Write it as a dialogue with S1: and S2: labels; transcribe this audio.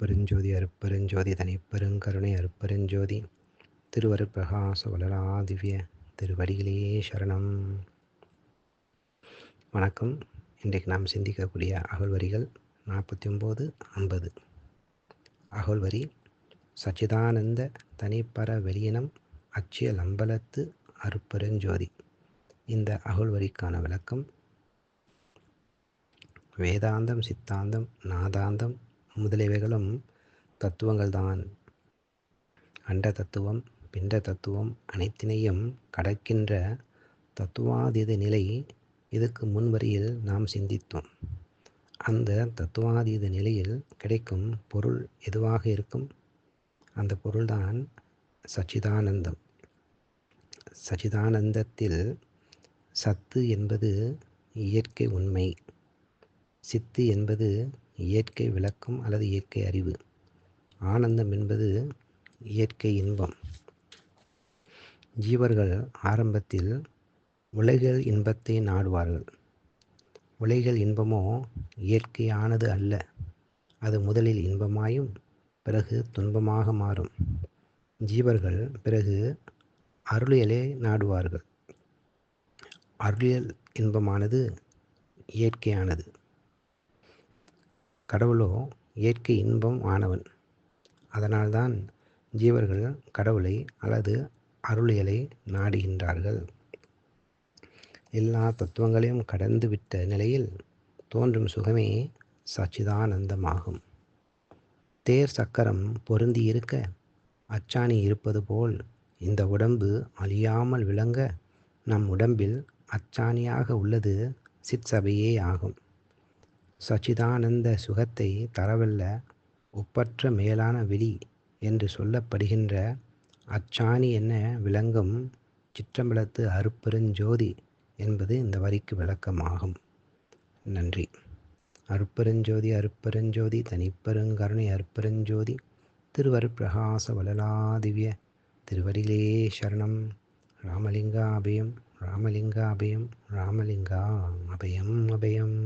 S1: அருட்பெருஞ்சோதி அருட்பெருஞ்சோதி தனிப்பெருங்கருணை அருட்பெருஞ்சோதி திருவருட்பிரகாச வளரா திவ்ய திருவடிகளே சரணம். வணக்கம். இன்றைக்கு நாம் சிந்திக்கக்கூடிய அகழ்வரிகள் 49, 50. அகழ்வரி: சச்சிதானந்த தனிப்பர வெளியினம் அச்சியல் அம்பலத்து அருட்பெருஞ்சோதி. இந்த அகழ்வரிக்கான விளக்கம்: வேதாந்தம், சித்தாந்தம், நாதாந்தம் முதலியவைகளும் தத்துவங்கள்தான். அண்ட தத்துவம், பிண்ட தத்துவம் அனைத்தினையும் கடக்கின்ற தத்துவாதீத நிலை இதுக்கு முன்வரியில் நாம் சிந்தித்தோம். அந்த தத்துவாதீத நிலையில் கிடைக்கும் பொருள் எதுவாக இருக்கும்? அந்த பொருள்தான் சச்சிதானந்தம். சச்சிதானந்தத்தில் சத்து என்பது இயற்கை உண்மை, சித்து என்பது இயற்கை விளக்கம் அல்லது இயற்கை அறிவு, ஆனந்தம் என்பது இயற்கை இன்பம். ஜீவர்கள் ஆரம்பத்தில் உலகியல் இன்பத்தை நாடுவார்கள். உலகியல் இன்பமோ இயற்கையானது அல்ல. அது முதலில் இன்பமாயும் பிறகு துன்பமாக மாறும். ஜீவர்கள் பிறகு அருளியலை நாடுவார்கள். அருளியல் இன்பமானது இயற்கையானது. கடவுளோ இயற்கை இன்பம் ஆனவன். அதனால்தான் ஜீவர்கள் கடவுளை அல்லது அருளியலை நாடுகின்றார்கள். எல்லா தத்துவங்களையும் கடந்துவிட்ட நிலையில் தோன்றும் சுகமே சச்சிதானந்தமாகும். தேர் சக்கரம் பொருந்தி இருக்க அச்சாணி இருப்பது போல் இந்த உடம்பு அழியாமல் விளங்க நம் உடம்பில் அச்சாணியாக உள்ளது சிற்சபையே ஆகும். சச்சிதானந்த சுகத்தை தரவல்ல ஒப்பற்ற மேலான வெளி என்று சொல்லப்படுகின்ற அச்சாணி என விளங்கும் சிற்றம்பலத்து அருட்பெருஞ்சோதி என்பது இந்த வரிக்கு விளக்கமாகும். நன்றி. அருட்பெருஞ்சோதி அருட்பெருஞ்சோதி தனிப்பெருங்கருணை அருட்பெருஞ்சோதி திருவருட்பிரகாச வளரா திவ்ய திருவடிகளே சரணம். ராமலிங்கா அபயம், ராமலிங்கா அபயம், ராமலிங்கா அபயம் அபயம்.